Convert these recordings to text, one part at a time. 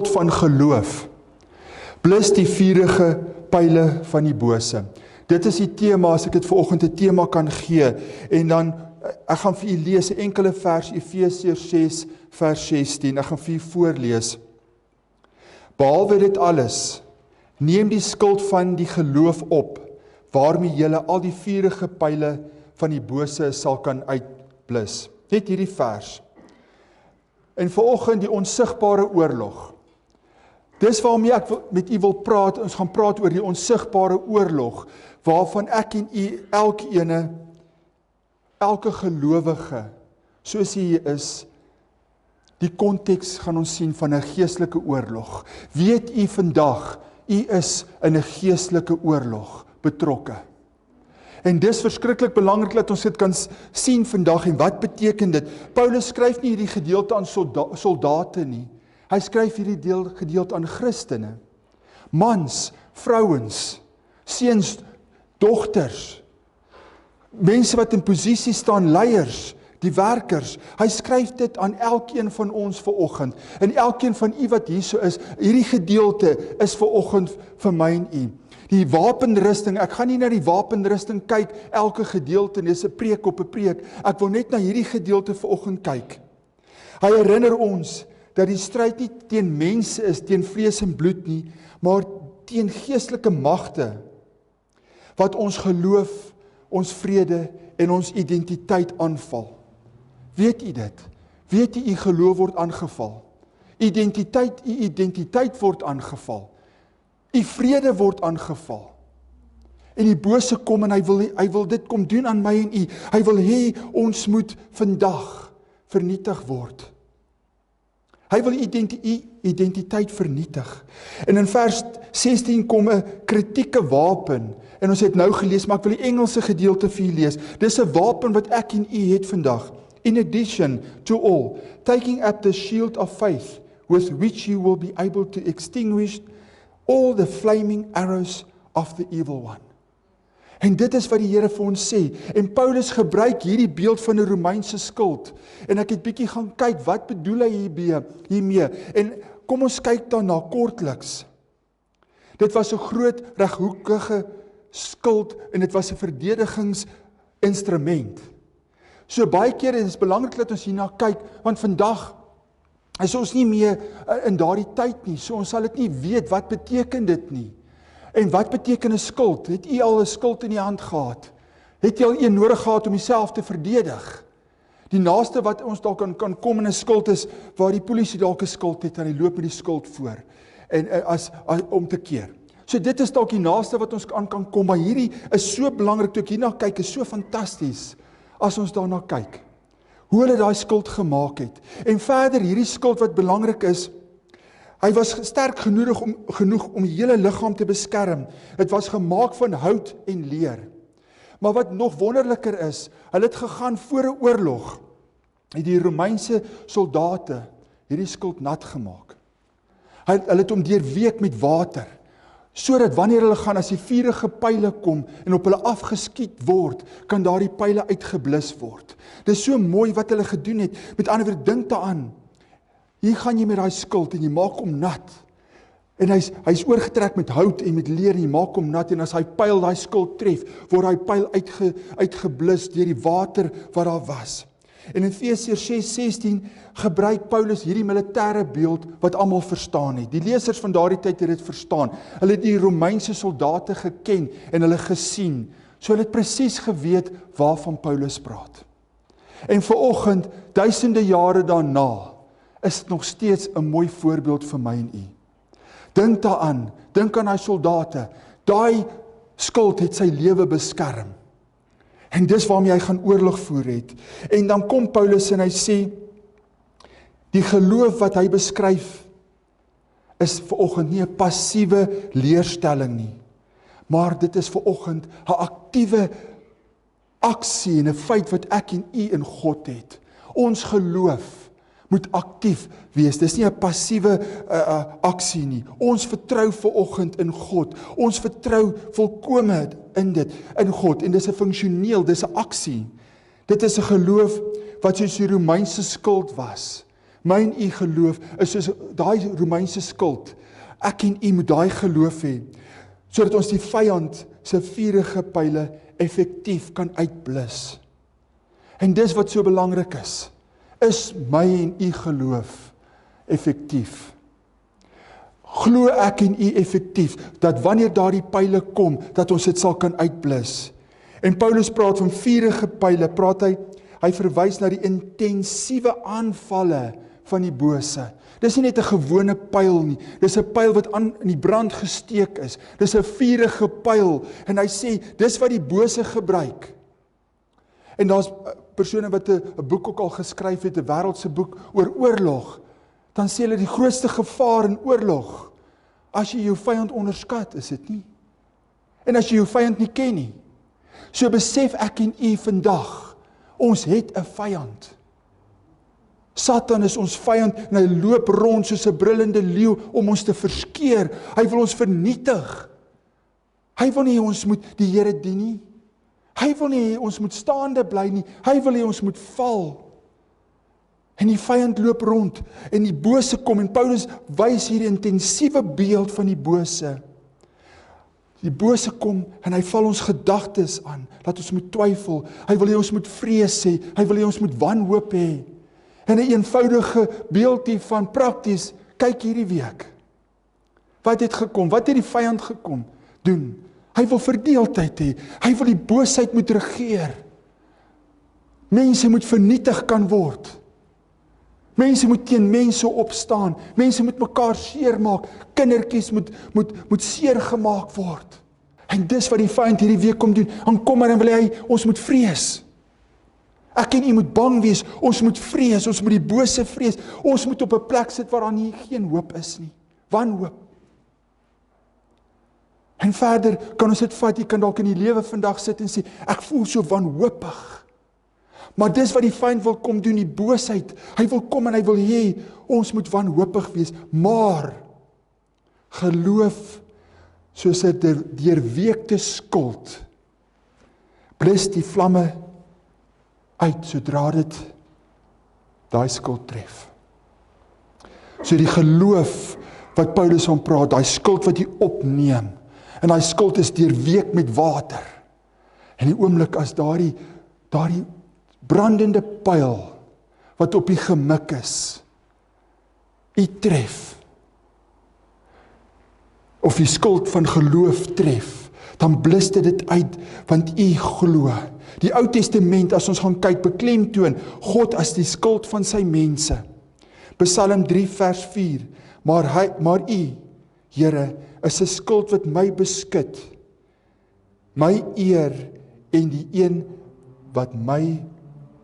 skild van geloof blus die vurige pyle van die bose. Dit is die tema, as ek dit vanoggend 'n tema kan gee, en dan, ek gaan vir u lees 'n enkele vers, Efesiërs 6 vers 16, ek gaan vir u voorlees. Behalwe dit alles, neem die skild van die geloof op, waarmee julle al die vurige pyle van die bose sal kan uitblus. Net hierdie vers. En vanoggend die onsigbare oorlog. Dis waarmee ek met u wil praat. Ons gaan praat oor die onsigbare oorlog, waarvan ek en u elke gelowige, soos hy is, die konteks gaan ons sien van 'n geestelike oorlog. Weet u vandag, u is in 'n geestelike oorlog betrokke. En dis verskriklik belangrik dat ons dit kan sien vandag. En wat beteken dit? Paulus skryf nie hierdie gedeelte aan soldate nie. Hy skryf hierdie gedeelte aan Christene. Mans, vrouens, seuns, dogters, mense wat in posisie staan, leiers, die werkers. Hy skryf dit aan elkeen van ons vanoggend. En elkeen van u wat hierso is, hierdie gedeelte is vanoggend vir my en u. Die wapenrusting, ek gaan nie na die wapenrusting kyk, elke gedeelte, dis 'n preek op 'n preek. Ek wil net na hierdie gedeelte vanoggend kyk. Hy herinner ons dat die stryd nie teen mense is, teen vlees en bloed nie, maar teen geestelike magte, wat ons geloof, ons vrede en ons identiteit aanval. Weet u dit? Weet u, u geloof word aangeval. U identiteit word aangeval. U vrede word aangeval. En die bose kom en hy wil dit kom doen aan my en u. Hy wil hê ons moet vandag vernietig word. Hy wil identiteit vernietig. En in vers 16 kom 'n kritieke wapen. En ons het nou gelees, maar ek wil die Engelse gedeelte vir u lees. Dis 'n wapen wat ek en u het vandag. In addition to all, taking up the shield of faith, with which you will be able to extinguish all the flaming arrows of the evil one. En dit is wat die Here vir ons sê. En Paulus gebruik hierdie beeld van 'n Romeinse skild. En ek het bietjie gaan kyk, wat bedoel hy hiermee? En kom ons kyk daarna kortliks. Dit was 'n groot reghoekige skild en dit was 'n verdedigingsinstrument. So baie keer is dit belangrik dat ons hierna kyk, want vandag is ons nie meer in daardie tyd nie, so ons sal dit nie weet, wat beteken dit nie. En wat beteken 'n skild? Het u al 'n skild in die hand gehad? Het jy al een nodig gehad om jouself te verdedig? Die naaste wat ons dalk kan kom in 'n skild is, waar die polisie dalk 'n skild het, en hy loop met die skild voor, en as om te keer. So dit is dalk die naaste wat ons aan kan kom, maar hierdie is so belangrik, toe ek hierna kyk, is so fantasties, as ons daarna kyk. Hoe hulle daai skild gemaak het. En verder, hierdie skild wat belangrik is, hy was sterk genoeg om die hele liggaam te beskerm. Dit was gemaak van hout en leer. Maar wat nog wonderliker is, hulle het gegaan voor 'n oorlog, het die Romeinse soldate hierdie skild nat gemaak. Hulle het hom deurweek met water, sodat wanneer hulle gaan, as die vurige pyle kom en op hulle afgeskiet word, kan daardie pyle uitgeblus word. Dit is so mooi wat hulle gedoen het. Met ander woorde, dink daaraan. Hier gaan jy met daai skild en jy maak hom nat. En hy's oorgetrek met hout en met leer en jy maak hom nat, en as hy pyl daai skild tref, word daai pyl uitgeblus deur die water wat daar was. En in Efesiërs 6:16 gebruik Paulus hierdie militêre beeld wat almal verstaan het. Die lesers van daardie tyd het dit verstaan. Hulle het die Romeinse soldate geken en hulle gesien. So hulle het presies geweet waarvan Paulus praat. En vanoggend, duisende jare daarna, is dit nog steeds 'n mooi voorbeeld vir my en u. Dink daaraan, dink aan daai soldate. Daai skild het sy lewe beskerm. En dis waarmee hy gaan oorlog voer het. En dan kom Paulus en hy sê, die geloof wat hy beskryf, is vanoggend nie 'n passiewe leerstelling nie, maar dit is vanoggend 'n aktiewe aksie en 'n feit wat ek en u in God het. Ons geloof moet aktief wees. Dis nie 'n passiewe aksie nie. Ons vertrou vanoggend in God. Ons vertrou volkome in God. En dis 'n funksioneel, dis 'n aksie. Dit is 'n geloof wat soos die Romeinse skild was, My en u geloof is soos daai Romeinse skild. Ek en u moet daai geloof hê, sodat ons die vyand se vuurige pile effektief kan uitblus. En dis wat so belangrik is my en u geloof effektief? Glo ek en u effektief, dat wanneer daardie pile kom, dat ons dit sal kan uitblus? En Paulus praat van vuurige pile, hy verwys na die intensiewe aanvalle van die bose. Dis nie net 'n gewone pyl nie, dis 'n pyl wat in die brand gesteek is. Dis 'n vuurige pyl, en hy sê, dis wat die bose gebruik. En daar's persone wat 'n boek ook al geskryf het, 'n wêreldse boek oor oorlog, dan sê hulle die grootste gevaar in oorlog, as jy jou vyand onderskat, is dit nie. En as jy jou vyand nie ken nie. So besef ek en u vandag, ons het 'n vyand. Satan is ons vyand en hy loop rond soos 'n brullende leeu om ons te verskeer. Hy wil ons vernietig. Hy wil nie ons moet die Here dien nie. Hy wil nie ons moet staande bly nie. Hy wil nie ons moet val. En die vyand loop rond en die bose kom, en Paulus wys hier 'n intensiewe beeld van die bose. Die bose kom en hy val ons gedagtes aan, dat ons moet twyfel. Hy wil hê ons moet vrees hê. Hy wil hê ons moet wanhoop hê. En 'n eenvoudige beeld hiervan prakties, kyk hierdie week. Wat het gekom? Wat het die vyand gekom doen? Hy wil verdeeldheid hê. Hy wil die boosheid moet regeer. Mense moet vernietig kan word. Mense moet teen mense opstaan. Mense moet mekaar seermaak. Kindertjies moet seer gemaak word. En dis wat die vyand hierdie week kom doen. Dan kom maar en wil hy ons moet vrees. Ek en u moet bang wees. Ons moet vrees. Ons moet die bose vrees. Ons moet op 'n plek sit waar daar nie geen hoop is nie. Wanhoop. En verder kan ons dit vat. Jy kan dalk in die lewe vandag sit en sê, ek voel so wanhoopig. Maar dis wat die vyand wil kom doen, die boosheid. Hy wil kom en hy wil hê, ons moet wanhoopig wees. Maar, geloof, soos 'n deurweekte skild, blus die vlamme uit, sodra dit daai skild tref. So die geloof, wat Paulus van praat, daai skild wat jy opneem, en daai skild is deurweek met water. En die oomblik as daardie brandende pyl, wat op die gemik is, u tref, of die skild van geloof tref, dan blus dit uit, want u glo. Die Ou Testament, as ons gaan kyk, beklemtoon God as die skild van sy mense. Psalm 3 vers 4, maar u, Here, is 'n skild wat my beskud, my eer en die een wat my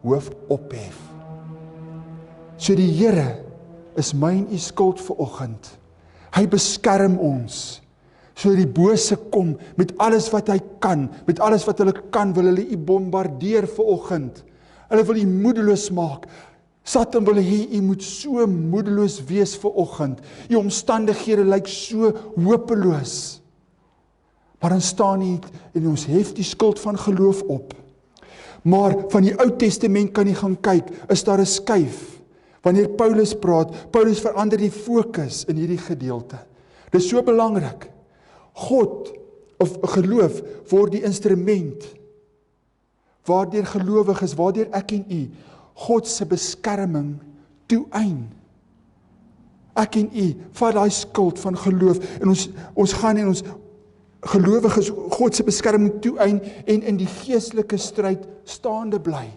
hoof ophef. So die Here is my en u skild vanoggend. Hy beskerm ons. So die bose kom met alles wat hy kan, met alles wat hulle kan, wil hulle u bombardeer vanoggend. Hulle wil u moedeloos maak. Satan wil hê u moet so moedeloos wees vanoggend. U omstandighede lyk so hopeloos. Maar dan staan u en ons hef die skild van geloof op. Maar van die Ou Testament kan jy gaan kyk, is daar 'n skuif. Wanneer Paulus praat, Paulus verander die fokus in hierdie gedeelte. Dit is so belangrik. God, of geloof, word die instrument, waardeur gelowiges, waardeur ek en u, God se beskerming toeëien. Ek en u, vat daai skild van geloof, en ons gaan en ons gelowiges God se beskerming toeëien, en in die geestelike stryd staande bly.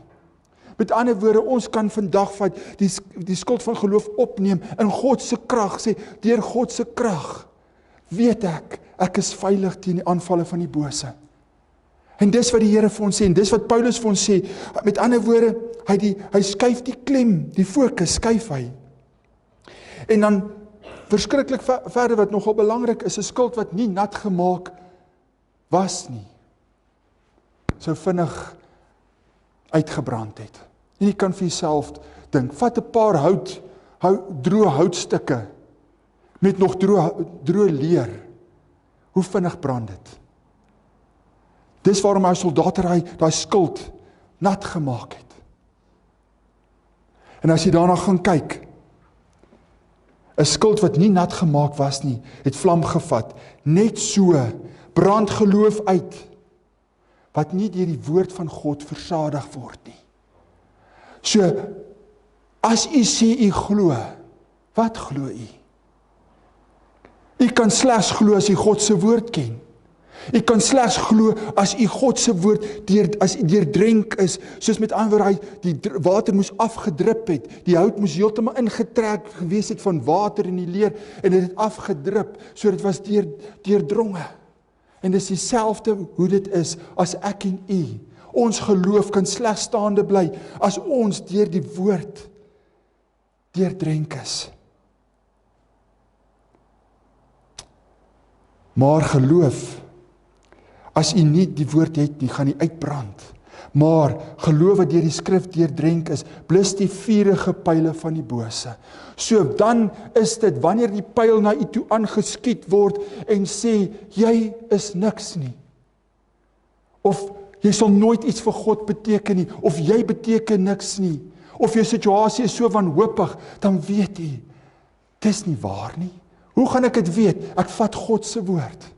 Met ander woorde, ons kan vandag vat die skild van geloof opneem, in God se krag, sê, deur God se krag, weet ek is veilig teen die aanvalle van die bose. En dis wat die Here vir ons sê, en dis wat Paulus vir ons sê, met ander woorde, hy skuif die klem, die fokus skuif hy. En dan, verskriklik verder wat nogal belangrik is, 'n skild wat nie nat gemaak was nie, sou vinnig uitgebrand het. En jy kan vir jouself dink, vat 'n paar droë houtstukke, met nog droë leer, hoe vinnig brand dit? Dis waarom hy soldate daai skild nat gemaak het. En as jy daarna gaan kyk, 'n skuld wat nie nat gemaak was nie, het vlam gevat. Net so brand geloof uit, wat nie deur die woord van God versadig word nie. So, as u sê u glo, wat glo u? U kan slegs glo as u God se woord ken. U kan slegs glo as u God se woord as u deurdrenk is, soos met ander woorde, die water moes afgedrup het, die hout moes heeltemal ingetrek gewees het van water in die leer, en dit het afgedrup, so dit was deurdronge. En dis dieselfde hoe dit is as ek en u. Ons geloof kan slegs staande bly as ons deur die woord deurdrenk is. Maar geloof, as u nie die woord het nie, gaan u uitbrand. Maar geloof wat deur die skrif deurdrenk is, blus die vurige pyle van die bose. So dan is dit, wanneer die pyl na u toe aangeskiet word en sê, jy is niks nie. Of jy sal nooit iets vir God beteken nie, of jy beteken niks nie, of jou situasie is so wanhoopig, dan weet u, dis nie waar nie. Hoe gaan ek dit weet? Ek vat God se woord.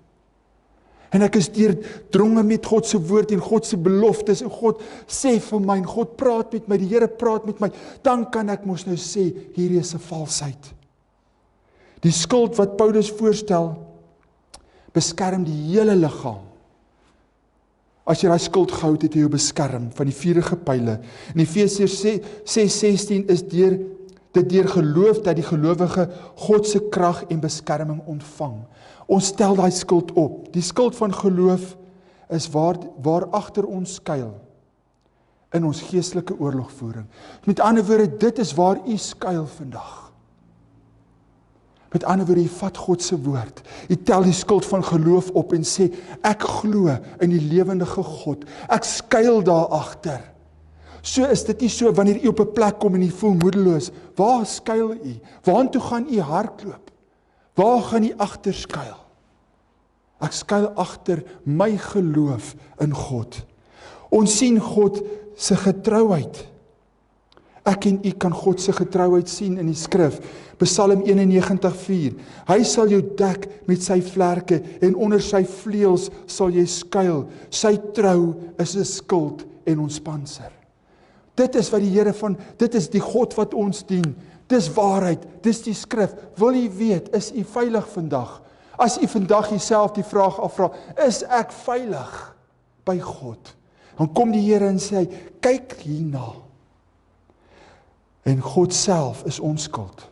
En ek is deurdronge met God se woord en God se beloftes, en God sê vir my, en God praat met my, die Here praat met my, dan kan ek mos nou sê, hier is 'n valsheid. Die skuld wat Paulus voorstel, beskerm die hele liggaam. As jy daai skuld gehou het, het jy jou beskerm van die vurige pyle. In Efesiërs 6:16 is dit deur geloof dat die gelowige God se krag en beskerming ontvang. Ons stel daai skuld op. Die skuld van geloof is waar agter ons skuil in ons geestelike oorlogvoering. Met ander woorde, dit is waar u skuil vandag. Met ander woorde, u vat God se woord. U tel die skuld van geloof op en sê, ek glo in die lewendige God. Ek skuil daar agter. So is dit nie so, wanneer u op 'n plek kom en u voel moedeloos, waar skuil u? Waartoe gaan u hardloop? Waar gaan u agter skuil? Ek skuil agter my geloof in God. Ons sien God se getrouheid. Ek en u kan God se getrouheid sien in die skrif. Psalm 91:4. Hy sal jou dek met sy vlerke en onder sy vleuels sal jy skuil. Sy trou is 'n skild en ons panser. Dit is wat die Here dit is die God wat ons dien. Dis waarheid, dis die skrif. Wil jy weet, is u veilig vandag? As u vandag jouself die vraag afvra, is ek veilig by God? Dan kom die Here en sê, kyk hierna. En God self is ons skuld.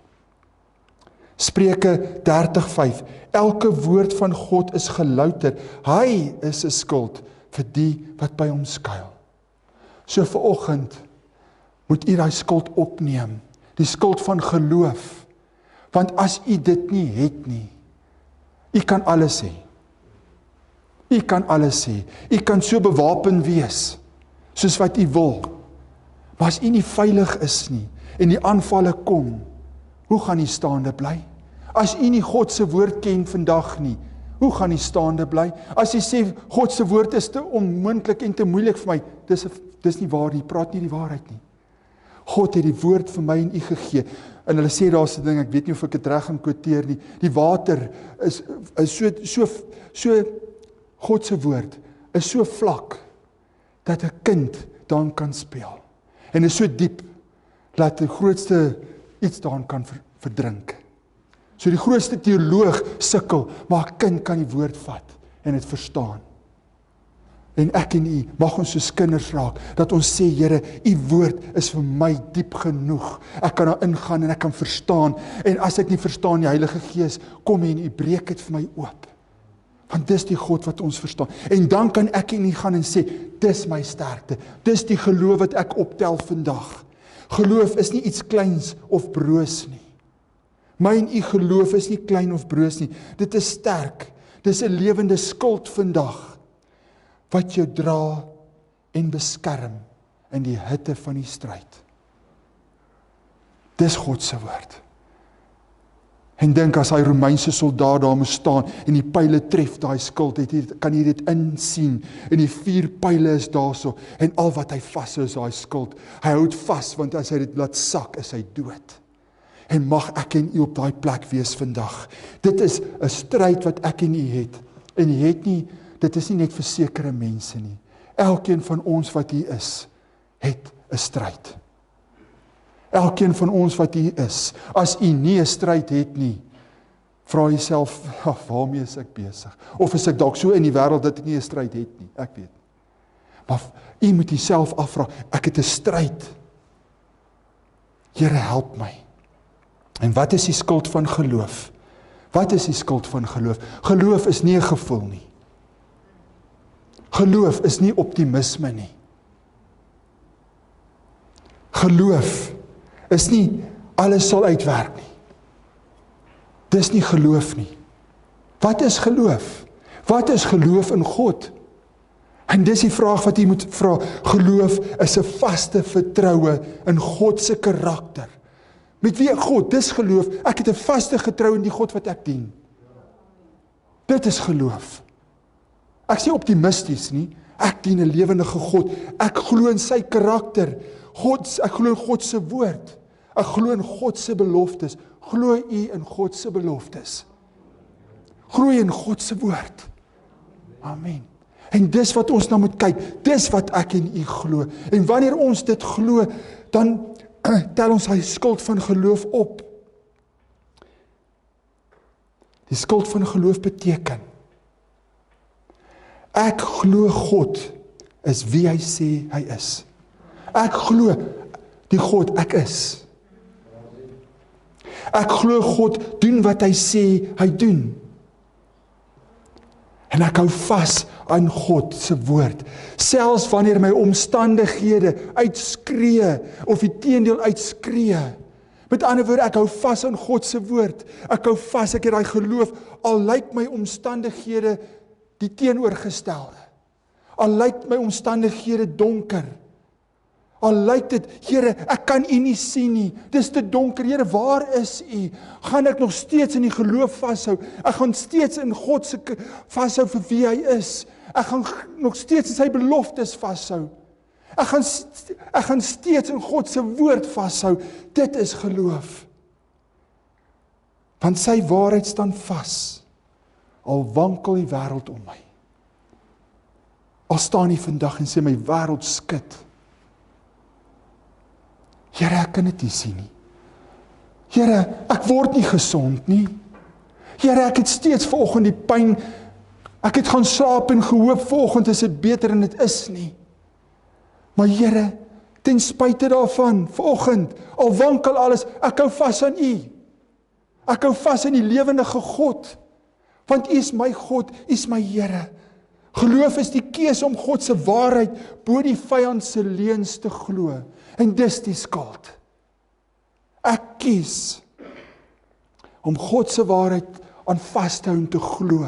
Spreuke 30:5. Elke woord van God is gelouter. Hy is 'n skild vir die wat by hom skuil. So vanoggend moet u daai skuld opneem, die skuld van geloof. Want as u dit nie het nie, u kan alles hê. U kan alles hê. U kan so bewapen wees, soos wat u wil. Maar as u nie veilig is nie, en die aanvalle kom, hoe gaan u staande bly? As u nie God se woord ken vandag nie, hoe gaan u staande bly? As u sê, God se woord is te onmoontlik en te moeilik vir my, dis nie waar nie, praat nie die waarheid nie. God het die woord vir my en u gegee. En hulle sê daar's 'n ding, ek weet nie of ek dit reg gaan quoteer nie. Die water is so God se woord is so vlak dat 'n kind daarin kan speel. En is so diep dat die grootste iets daarin kan verdrink. So die grootste teoloog sukkel, maar 'n kind kan die woord vat en dit verstaan. En ek en u mag ons soos kinders raak, dat ons sê, Here, u woord is vir my diep genoeg. Ek kan daar ingaan en ek kan verstaan. En as ek nie verstaan, die Heilige Gees, kom en u breek dit vir my oop. Want dis die God wat ons verstaan. En dan kan ek en u gaan en sê, dis my sterkte. Dis die geloof wat ek optel vandag. Geloof is nie iets kleins of broos nie. My en u geloof is nie klein of broos nie. Dit is sterk. Dis 'n lewende skild vandag, wat jou dra en beskerm in die hitte van die stryd. Dis God se woord. En dink as hy Romeinse soldaat daar moes staan en die pyle tref daai skild, kan jy dit insien, en die 4 pyle is daarso, en al wat hy vashou is daai skild. Hy hou dit vas, want as hy dit laat sak, is hy dood. En mag ek en u op daai plek wees vandag. Dit is 'n stryd wat ek en u het. En u het nie, dit is nie net vir sekere mense nie. Elkeen van ons wat hier is, het 'n stryd. Elkeen van ons wat hier is, as u nie 'n stryd het nie, vra jouself, waarmee is ek besig? Of is ek dalk so in die wêreld dat ek nie 'n stryd het nie? Ek weet. Maar u moet jouself afvra, ek het 'n stryd. Here, help my. En wat is die skuld van geloof? Wat is die skuld van geloof? Geloof is nie 'n gevoel nie. Geloof is nie optimisme nie. Geloof is nie alles sal uitwerk nie. Dis nie geloof nie. Wat is geloof? Wat is geloof in God? En dis die vraag wat jy moet vra. Geloof is 'n vaste vertroue in God se karakter. Met wie God? Dis geloof. Ek het 'n vaste getrou in die God wat ek dien. Dit is geloof. Ek is nie optimisties nie. Ek dien 'n lewendige God. Ek glo in sy karakter. Ek glo in God se woord. Ek glo in God se beloftes. Glo u in God se beloftes? Glo in God se woord? Amen. En dis wat ons nou moet kyk. Dis wat ek en u glo. En wanneer ons dit glo, dan tel ons hy skuld van geloof op. Die skuld van geloof beteken, ek glo God is wie hy sê hy is. Ek glo die God ek is. Ek glo God doen wat hy sê hy doen. En ek hou vas aan God se woord. Selfs wanneer my omstandighede uitskree of die teendeel uitskree. Met ander woorde, ek hou vas aan God se woord. Ek hou vas, ek het daai geloof, al lyk my omstandighede die teenoorgestelde. Al lyk my omstandighede donker. Al lyk dit, Here, ek kan u nie sien nie. Dis te donker. Here, waar is u? Gaan ek nog steeds in die geloof vashou? Ek gaan steeds in God se vashou vir wie hy is. Ek gaan nog steeds in sy beloftes vashou. Ek gaan steeds in God se woord vashou. Dit is geloof. Want sy waarheid staan vas. Al wankel die wêreld om my. Al staan hy vandag en sê my wêreld skud. Here, ek kan dit nie sien nie. Here, ek word nie gesond nie. Here, ek het steeds vanoggend die pyn. Ek het gaan slaap en gehoop vanoggend is dit beter en dit is nie. Maar Here, ten spyte daarvan, vanoggend, al wankel alles, ek hou vas aan u. Ek hou vas aan die lewendige God. Want u is my God, u is my Here. Geloof is die keuse om God se waarheid bo die vyand se leuns te glo. En dis die skuld. Ek kies om God se waarheid aan vas te hou en te glo.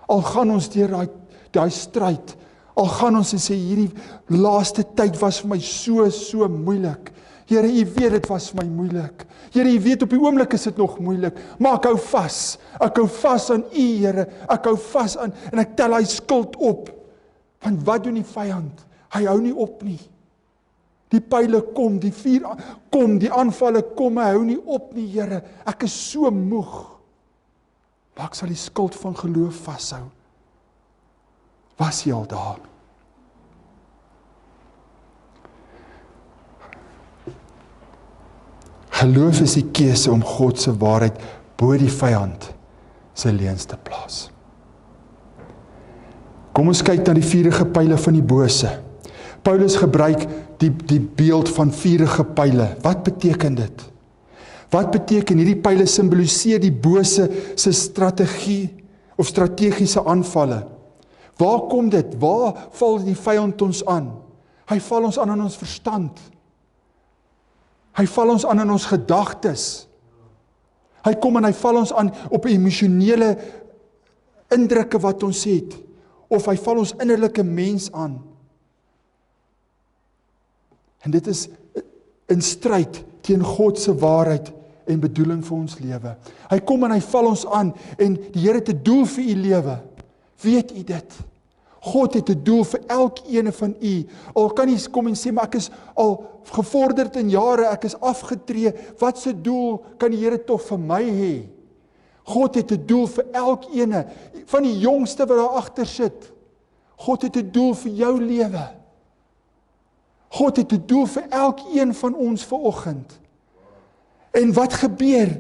Al gaan ons deur daai stryd, al gaan ons en sê hierdie laaste tyd was vir my so moeilik. Here, u weet dit was vir my moeilik. Here, u weet op die oomblik is dit nog moeilik, maar ek hou vas. Ek hou vas aan u, Here. Ek hou vas aan en ek tel hy skuld op. Want wat doen die vyand? Hy hou nie op nie. Die pile kom, die vuur kom, die aanvalle kom, hy hou nie op nie, Here. Ek is so moeg. Maar ek sal die skuld van geloof vashou. Was jy al daar? Geloof is die keuse om God se waarheid bo die vyand se leuns te plaas. Kom ons kyk na die vuurige pile van die bose. Paulus gebruik die beeld van vuurige pile. Wat beteken dit? Wat beteken hierdie pile simboliseer die bose se strategie of strategiese aanvalle? Waar kom dit? Waar val die vyand ons aan? Hy val ons aan in ons verstand. Hy val ons aan in ons gedagtes. Hy kom en hy val ons aan op emosionele indrukke wat ons het. Of hy val ons innerlike mens aan. En dit is in stryd teen God se waarheid en bedoeling vir ons lewe. Hy kom en hy val ons aan en die Here het 'n doel vir u lewe. Weet u dit? God het 'n doel vir elkeen van u. Al kan jy kom en sê, maar ek is al gevorderd in jare, ek is afgetree. Wat se doel kan die Here tog vir my hê? God het 'n doel vir elkeen, van die jongste wat daar agter sit. God het 'n doel vir jou lewe. God het 'n doel vir elkeen van ons vanoggend. En wat gebeur?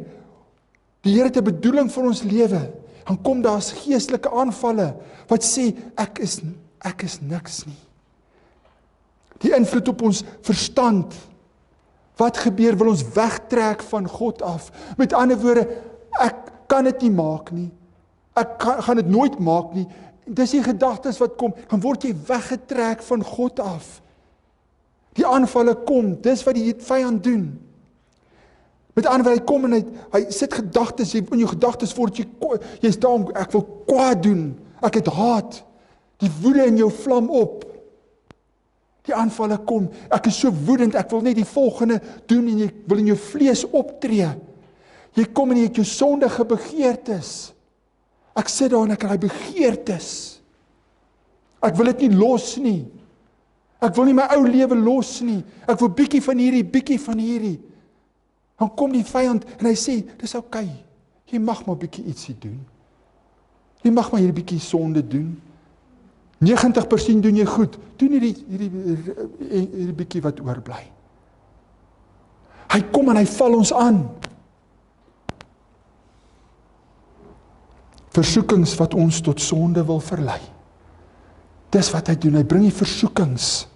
Die Here het 'n bedoeling vir ons lewe. Dan kom daar geestelike aanvalle wat sê ek is niks nie. Die invloed op ons verstand. Wat gebeur? Wil ons wegtrek van God af? Met ander woorde, ek kan dit nie maak nie. Ek gaan dit nooit maak nie. Dis die gedagtes wat kom, dan word jy weggetrek van God af. Die aanvalle kom, dis wat die vyand doen. Met ander woorde, hy kom en hy sit gedagtes, in jou gedagtes word jy staan, ek wil kwaad doen, ek het haat, die woede in jou vlam op. Die aanvalle kom, ek is so woedend, ek wil net die volgende doen en jy wil in jou vlees optree. Jy kom en jy het jou sondige begeertes. Ek sit daar en ek kry begeertes. Ek wil dit nie los nie. Ek wil nie my ou lewe los nie. Ek wil bietjie van hierdie. Dan kom die vyand en hy sê, dis oukei. Jy mag maar bietjie ietsie doen. Jy mag maar hierdie bietjie sonde doen. 90% doen jy goed. Doen hierdie bietjie wat oorbly. Hy kom en hy val ons aan. Versoekings wat ons tot sonde wil verlei. Dis wat hy doen, hy bring die versoekings,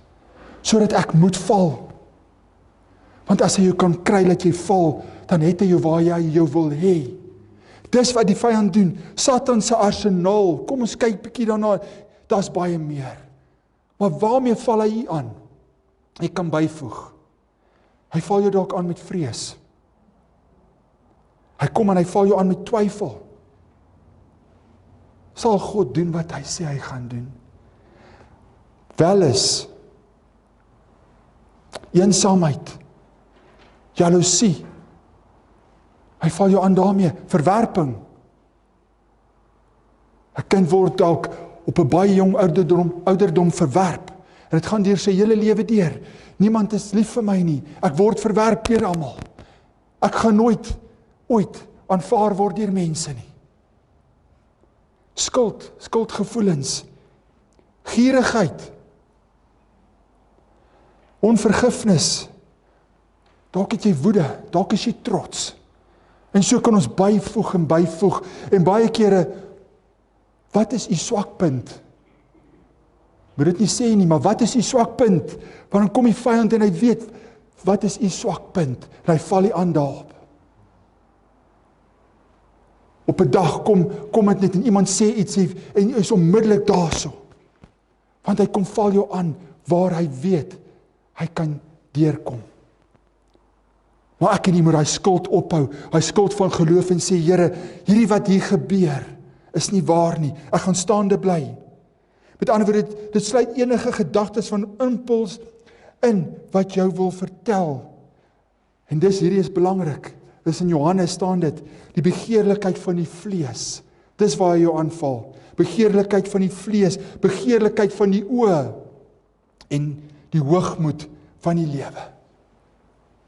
sodat ek moet val. Want as hy jou kan kry dat jy val, dan het hy jou waar hy jou wil hê. Dis wat die vyand doen, Satan se arsenaal, kom ons kyk bietjie daarna, daar's baie meer. Maar waarmee val hy aan? Hy kan byvoeg. Hy val jou dalk aan met vrees. Hy kom en hy val jou aan met twyfel. Sal God doen wat hy sê hy gaan doen? Welis, eensaamheid, jaloesie, hy val jou aan daarmee, verwerping. 'n Kind word dalk op 'n baie jong ouderdom verwerp, en dit gaan deur sy hele lewe deur. Niemand is lief vir my nie, ek word verwerp deur almal. Ek gaan nooit ooit aanvaar word deur mense nie. Skuldgevoelens, gierigheid, onvergifnis, dalk het jy woede, dalk is jy trots. En so kan ons byvoeg, en baie kere, wat is u swakpunt? Moet dit nie sê nie, maar wat is u swakpunt? Want dan kom die vyand en hy weet, wat is u swakpunt? En hy val nie aan daarop. Op 'n dag kom dit net en iemand sê iets en jy is onmiddellik daarso. Want hy kom val jou aan waar hy weet hy kan deurkom. Maar ek en jy moet hy skuld ophou, hy skuld van geloof en sê, Here, hierdie wat hier gebeur is nie waar nie. Ek gaan staande bly. Met ander woorde, dit sluit enige gedagtes van impuls in wat jou wil vertel. En hierdie is belangrik. Dis in Johannes staan dit, die begeerlikheid van die vlees. Dis waar hy jou aanval. Begeerlikheid van die vlees, begeerlikheid van die oë en die hoogmoed van die lewe.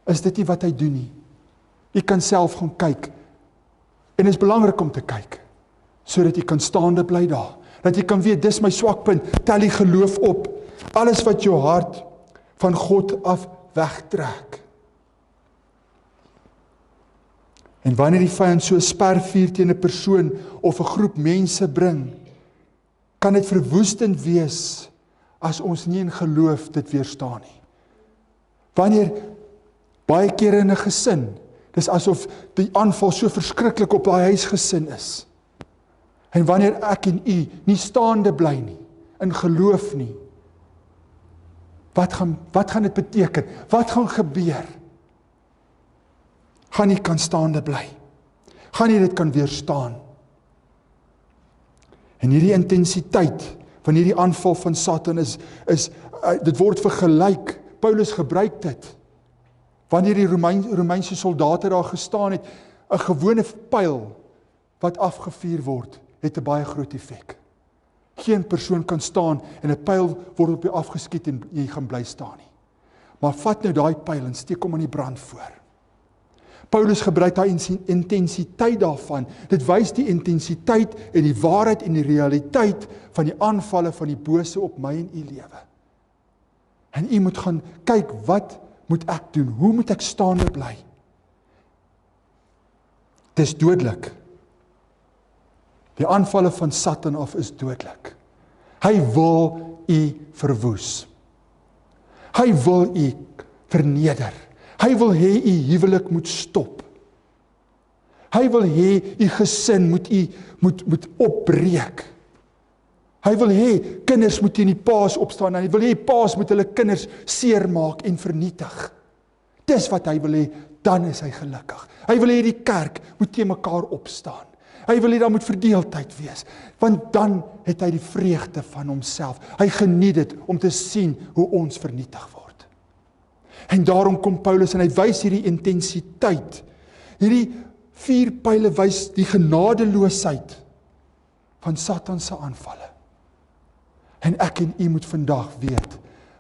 Is dit nie wat hy doen nie? Jy kan self gaan kyk. En dit is belangrik om te kyk, sodat jy kan staande bly daar. Dat jy kan weet, dis my swakpunt, tel die geloof op. Alles wat jou hart van God af wegtrek. En wanneer die vyand so 'n spervuur teen 'n persoon of 'n groep mense bring, kan dit verwoestend wees as ons nie in geloof dit weerstaan nie. Wanneer baie kere in 'n gesin, dis asof die aanval so verskriklik op daai huisgesin is. En wanneer ek en u nie staande bly nie, in geloof nie, wat gaan dit beteken? Wat gaan gebeur? Gaan jy kan staande bly? Gaan jy dit kan weerstaan? En hierdie intensiteit van hierdie aanval van Satan is dit word vergelyk, Paulus gebruik dit. Wanneer die Romeinse soldate daar gestaan het, 'n gewone pyl wat afgevuur word, het 'n baie groot effek. Geen persoon kan staan en 'n pyl word op jou afgeskiet en jy gaan bly staan nie. Maar vat nou daai pyl en steek hom aan die brand voor. Paulus gebruik daai intensiteit daarvan. Dit wys die intensiteit en die waarheid en die realiteit van die aanvalle van die bose op my en u lewe. En u moet gaan kyk, wat moet ek doen? Hoe moet ek staande bly? Dit is dodelik. Die aanvalle van Satan af is dodelik. Hy wil u verwoes. Hy wil u verneder. Hy wil hê u huwelik moet stop. Hy wil hê u gesin moet opbreek. Hy wil hê kinders moet teen die paas opstaan en hy wil hê paas moet hulle kinders seermaak en vernietig. Dis wat hy wil hê, dan is hy gelukkig. Hy wil hê die kerk moet teen mekaar opstaan. Hy wil hê daar moet verdeeldheid wees, want dan het hy die vreugde van homself. Hy geniet dit om te sien hoe ons vernietig word. En daarom kom Paulus en hy wys hierdie intensiteit. Hierdie 4 pyle wys die genadeloosheid van Satan se aanvalle. En ek en u moet vandag weet,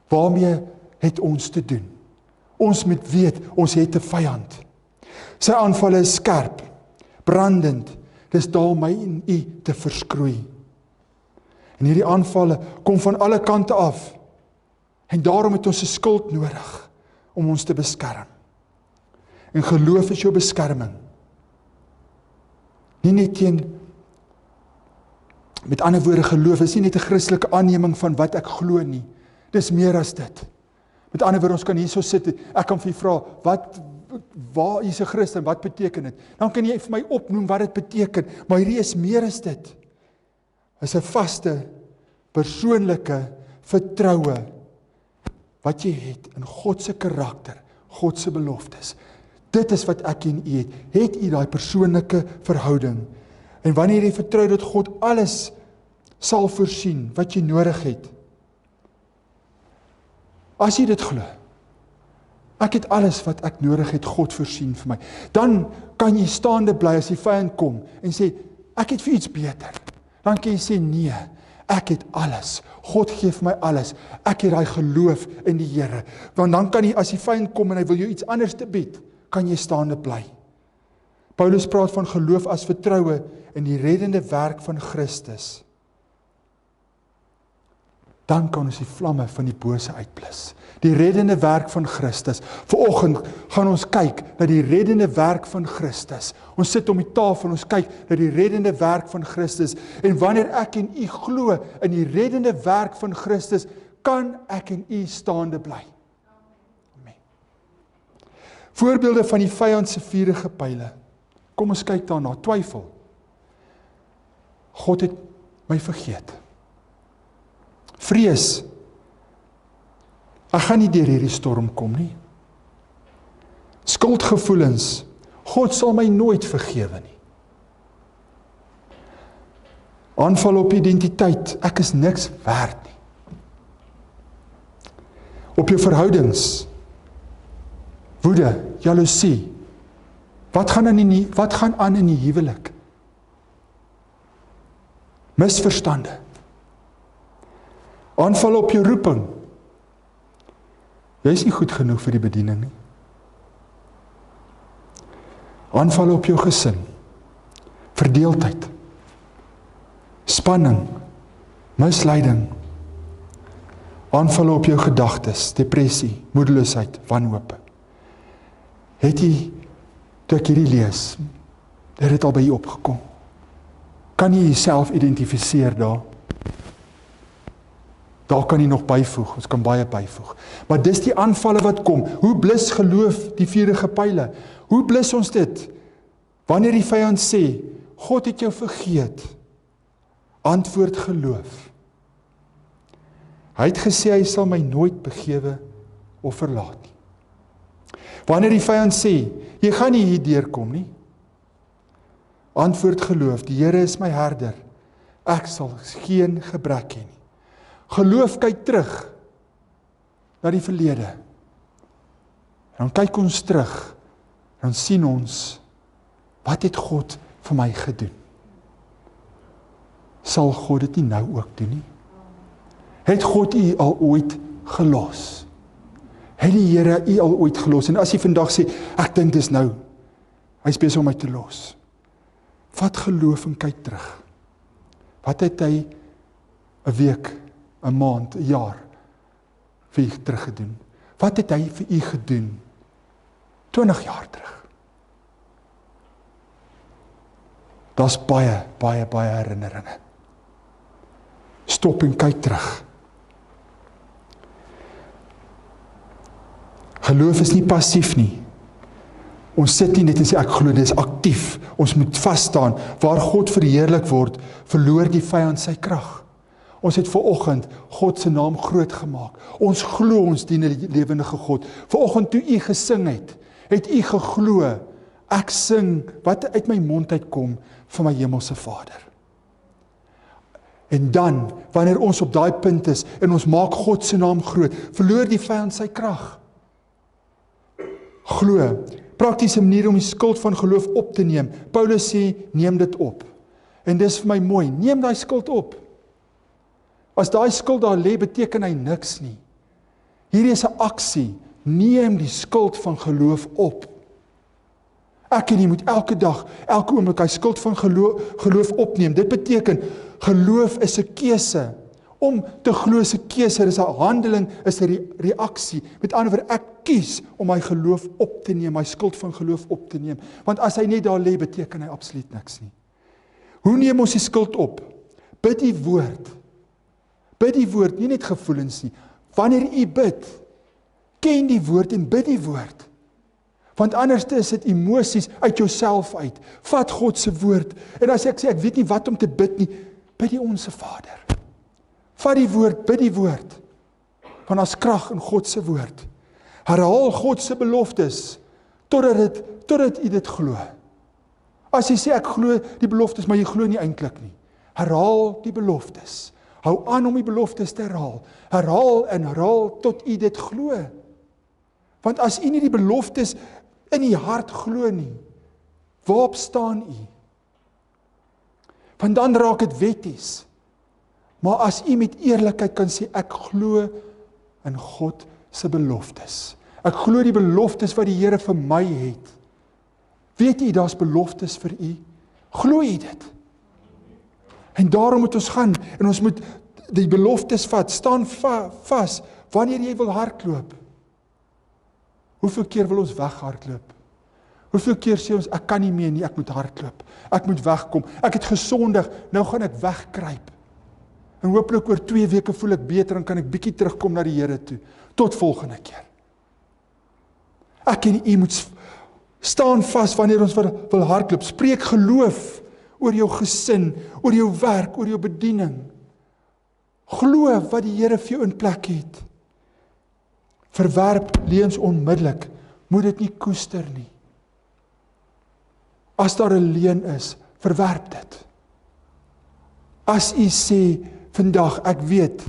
waarmee het ons te doen? Ons moet weet, ons het 'n vyand. Sy aanvalle is skerp, brandend. Dis daar om my en u te verskroei. En hierdie aanvalle kom van alle kante af. En daarom het ons 'n skild nodig om ons te beskerm. En geloof is jou beskerming. Nie net teen, met ander woorde, geloof is nie net 'n Christelike aanneming van wat ek glo nie. Dis meer as dit. Met ander woorde, ons kan hier so sit, ek kan vir u vra, waar is 'n Christen, wat beteken dit? Dan kan jy vir my opnoem wat dit beteken, maar hierdie is meer as dit. Is 'n vaste, persoonlike vertroue wat jy het in God se karakter, God se beloftes. Dit is wat ek en u het. Het u daai persoonlike verhouding? En wanneer jy vertrou dat God alles sal voorsien wat jy nodig het, as jy dit glo, ek het alles wat ek nodig het, God voorsien vir my, dan kan jy staande bly as die vyand kom en sê, ek het vir iets beter. Dan kan jy sê, nee, ek het alles. God gee vir my alles. Ek het daai geloof in die Here. Want dan kan jy, as die vyand kom en hy wil jou iets anders te bied, kan jy staande bly. Paulus praat van geloof as vertroue in die reddende werk van Christus. Dan kan ons die vlamme van die bose uitblus. Die reddende werk van Christus. Vanoggend gaan ons kyk na die reddende werk van Christus. Ons sit om die tafel en ons kyk na die reddende werk van Christus. En wanneer ek en u glo in die reddende werk van Christus, kan ek en u staande bly. Amen. Voorbeelde van die vyand se vuurige pyle. Kom ons kyk daarna, twyfel. God het my vergeet. Vrees. Ek gaan nie deur hierdie storm kom nie. Skuldgevoelens. God sal my nooit vergewe nie. Aanval op identiteit. Ek is niks werd nie. Op jou verhoudings. Woede, jaloesie. Wat gaan aan in die huwelik? Misverstande. Aanval op jou roeping. Jy is nie goed genoeg vir die bediening nie. Aanval op jou gesin. Verdeeldheid. Spanning. Misleiding. Aanval op jou gedagtes. Depressie, moedeloosheid, wanhoop. Het jy, toe ek hierdie lees, het dit al by jy opgekom? Kan jy jouself identifiseer daar? Daar kan jy nog byvoeg, ons kan baie byvoeg. Maar dis die aanvalle wat kom. Hoe blus geloof die vuurige pyle? Hoe blus ons dit? Wanneer die vyand sê, God het jou vergeet, antwoord geloof. Hy het gesê, hy sal my nooit begewe of verlaat nie. Wanneer die vyand sê, jy gaan nie hier deurkom nie, antwoord geloof, die Here is my herder, ek sal geen gebrek hê nie. Geloof kyk terug na die verlede. En dan kyk ons terug, en dan sien ons, wat het God vir my gedoen? sal God dit nie nou ook doen nie? Het God u al ooit gelos? Het die Here u al ooit gelos? En as jy vandag sê, ek dink dis nou, hy is besig om my te los. Vat geloof en kyk terug. Wat het hy 'n week, 'n maand, 'n jaar vir u terug gedoen? Wat het hy vir u gedoen 20 jaar terug? Daar's baie herinneringe. Stop en kyk terug. Geloof is nie passief nie. Ons sit nie net en sê ek glo, dit is aktief. Ons moet vas staan. Waar God verheerlik word, verloor die vyand sy krag. Ons het vanoggend God se naam groot gemaak. Ons glo ons dien die lewendige God. Vanoggend toe u gesing het u geglo, ek sing wat uit my mond uitkom van my hemelse Vader. En dan, wanneer ons op daai punt is en ons maak God se naam groot, verloor die vyand sy krag. Glo, praktiese manier om die skuld van geloof op te neem. Paulus sê, neem dit op. En dis vir my mooi, neem daai skuld op. As daai skuld daar lê, beteken hy niks nie. Hierdie is 'n aksie, neem die skuld van geloof op. Ek en jy moet elke dag, elke oomblik hy skuld van geloof opneem. Dit beteken, geloof is 'n keuse. Om te glo is 'n keuse, dis 'n handeling, is 'n reaksie. Met ander woorde, ek kies om my geloof op te neem, my skuld van geloof op te neem. Want as hy net daar lê, beteken hy absoluut niks nie. Hoe neem ons die skuld op? Bid die woord. Bid die woord, nie net gevoelens nie. Wanneer u bid, ken die woord en bid die woord. Want anders is dit emosies uit jouself uit. Vat God se woord. En as ek sê, ek weet nie wat om te bid nie, bid die Onse Vader. Vat die woord, bid die woord. Want as krag in God se woord. Herhaal God se beloftes, totdat u dit glo. As jy sê, ek glo die beloftes, maar jy glo nie eintlik nie. Herhaal die beloftes. Hou aan om die beloftes te herhaal. Herhaal en herhaal tot u dit glo. Want as u nie die beloftes in u hart glo nie, waarop staan u? Want dan raak dit wetties. Maar as u met eerlikheid kan sê, ek glo in God se beloftes. Ek glo die beloftes wat die Here vir my het. Weet u, daar's beloftes vir u? Glo u dit? En daarom moet ons gaan, en ons moet die beloftes vat, staan vas, wanneer jy wil hardloop. Hoeveel keer wil ons weghardloop? Hoeveel keer sê ons, ek kan nie meer nie, ek moet hardloop. Ek moet wegkom. Ek het gesondig, nou gaan ek wegkruip. En hopelik oor 2 weke voel ek beter en kan ek bietjie terugkom na die Here toe. Tot volgende keer. Ek en u moet staan vas wanneer ons wil hardloop. Spreek geloof oor jou gesin, oor jou werk, oor jou bediening. Glo wat die Here vir jou in plek het. Verwerp leuns onmiddellik. Moet dit nie koester nie. As daar 'n leuen is, verwerp dit. As u sê, vandag, ek weet,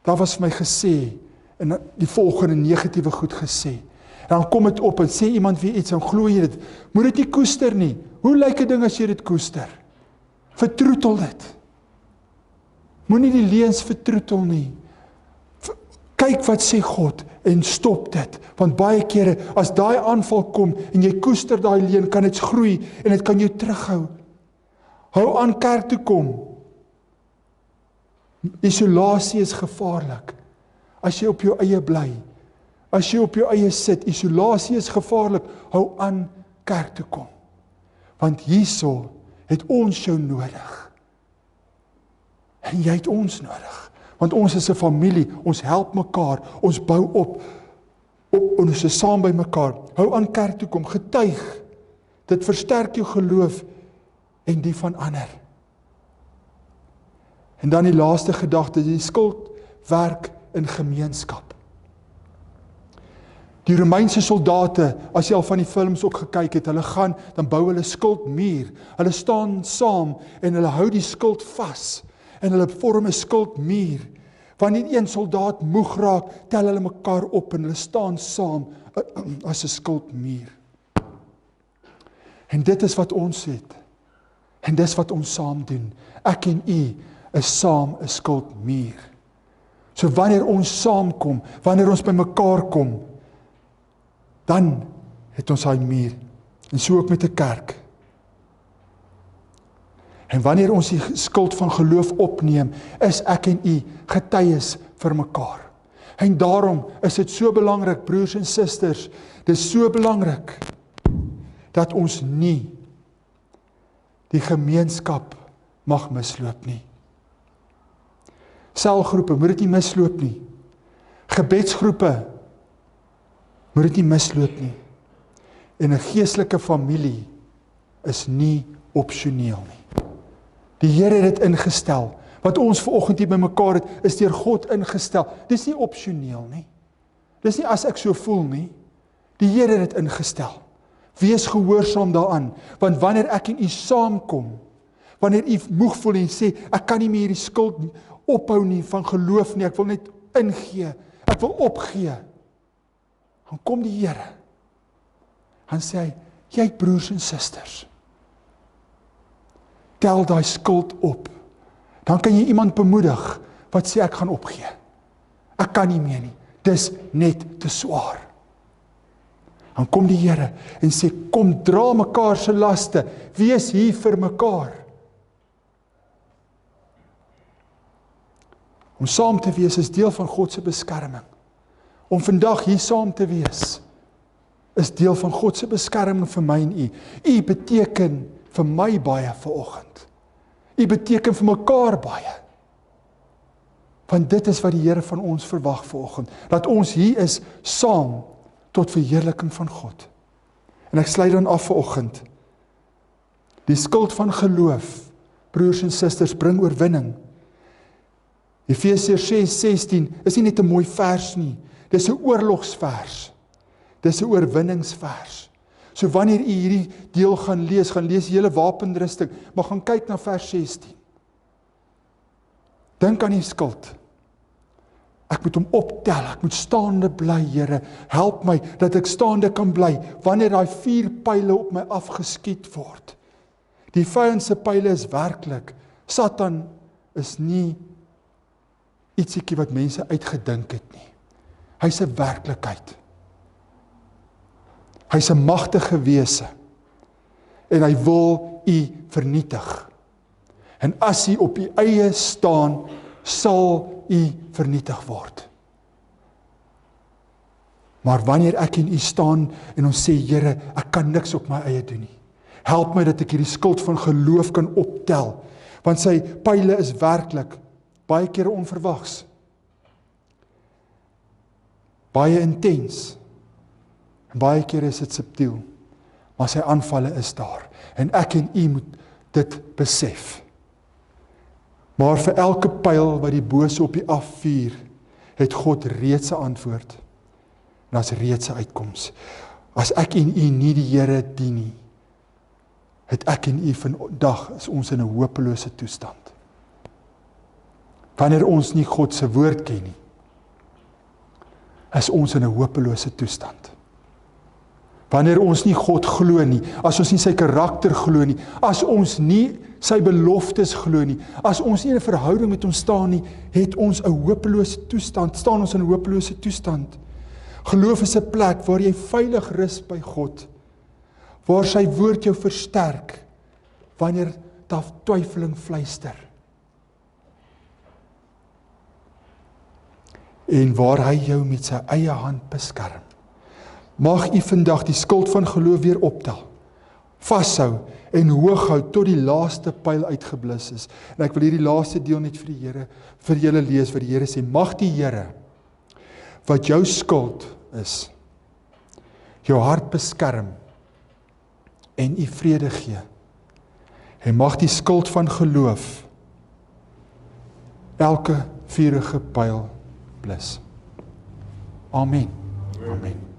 daar was vir my gesê, en die volgende negatiewe goed gesê, dan kom dit op en sê iemand weer iets, en glo jy dit, moet dit nie koester nie. Hoe lyk 'n ding as jy dit koester? Vertroetel dit. Moenie die leuns vertroetel nie. Kyk wat sê God, en stop dit, want baie kere, as daai aanval kom, en jy koester daai leuen, kan dit groei, en dit kan jou terughou. Hou aan kerk toe kom. Isolasie is gevaarlik. As jy op jou eie bly, as jy op jou eie sit, isolasie is gevaarlik, hou aan kerk toe kom. Want hierso het ons jou nodig. En jy het ons nodig. Want ons is 'n familie, ons help mekaar, ons bou op ons is saam by mekaar. Hou aan kerk toe kom, getuig. Dit versterk jou geloof en die van ander. En dan die laaste gedagte, die skuld werk in gemeenskap. Die Romeinse soldate, as jy al van die films ook gekyk het, hulle gaan, dan bou hulle skuldmuur. Hulle staan saam en hulle hou die skuld vas. En hulle vorm 'n skuldmuur. Wanneer een soldaat moeg raak, tel hulle mekaar op en hulle staan saam as 'n skuldmuur. En dit is wat ons het. En dis wat ons saam doen. Ek en u is saam 'n skuldmuur. So wanneer ons saamkom, wanneer ons by mekaar kom, dan het ons daai muur. En so ook met 'n kerk. En wanneer ons die skuld van geloof opneem, is ek en u getuies vir mekaar. En daarom is dit so belangrik, broers en susters, dit is so belangrik, dat ons nie die gemeenskap mag misloop nie. Selgroepe, moet dit nie misloop nie. Gebedsgroepe, moet dit nie misloop nie. En 'n geestelike familie is nie opsioneel nie. Die Here het dit ingestel. Wat ons vanoggend hier bymekaar het, is deur God ingestel. Dis nie opsioneel nie. Dis nie as ek so voel nie. Die Here het dit ingestel. Wees gehoorsaam daaraan, want wanneer ek en u saamkom, wanneer u moeg voel en sê, ek kan nie meer hierdie skuld ophou nie van geloof nie, ek wil net ingee, ek wil opgee, dan kom die Here, dan sê hy, jy het broers en susters, tel daai skuld op, dan kan jy iemand bemoedig, wat sê ek gaan opgee, ek kan nie meer nie, dis net te swaar. Dan kom die Here en sê, kom dra mekaar se laste, wees hier vir mekaar. Om saam te wees is deel van God se beskerming. Om vandag hier saam te wees, is deel van God se beskerming vir my en u. U beteken vir my baie vanoggend. U beteken vir mekaar baie. Want dit is wat die Here van ons verwag vanoggend, dat ons hier is saam, tot verheerliking van God. En ek sluit dan af vanoggend. Die skuld van geloof, broers en susters, bring oorwinning. Efesiërs 6:16 is nie net 'n mooi vers nie, dis 'n oorlogsvers. Dis 'n oorwinningsvers. So wanneer u hierdie deel gaan lees die hele wapenrusting, maar gaan kyk na vers 16. Dink aan die skuld. Ek moet hom optel, ek moet staande bly, Here, help my, dat ek staande kan bly, wanneer daai 4 pile op my afgeskiet word. Die vyand se pile is werklik, Satan is nie ietsiekie wat mense uitgedink het nie. Hy's 'n werklikheid. Hy's 'n magtige wese, en hy wil u vernietig. En as u op u eie staan, sal u vernietig word. Maar wanneer ek en u staan en ons sê, Here, ek kan niks op my eie doen nie. Help my dat ek hierdie skuld van geloof kan optel, want sy pile is werklik baie kere onverwags. Baie intens. En baie kere is dit subtiel, maar sy aanvalle is daar. En ek en u moet dit besef. Maar vir elke pyl wat die bose op die afvuur, het God reeds 'n antwoord. En as reeds 'n uitkoms. As ek en u nie die Here dien nie, het ek en u vandag is ons in 'n hopelose toestand. Wanneer ons nie God se woord ken nie, is ons in 'n hopelose toestand. Wanneer ons nie God glo nie, as ons nie sy karakter glo nie, as ons nie sy beloftes glo nie, as ons nie in 'n verhouding met hom staan nie, het ons 'n hopelose toestand, staan ons in 'n hopelose toestand. Geloof is 'n plek waar jy veilig rus by God, waar sy woord jou versterk, wanneer daar twyfeling fluister. En waar hy jou met sy eie hand beskerm. Mag u vandag die skuld van geloof weer optel, vashou en hoog hou tot die laaste pyl uitgeblus is. En ek wil hierdie laaste deel net vir die Here, vir julle lees, wat die Here sê, mag die Here, wat jou skuld is, jou hart beskerm, en u vrede gee. En mag die skuld van geloof, elke vurige pyl blus. Amen. Amen.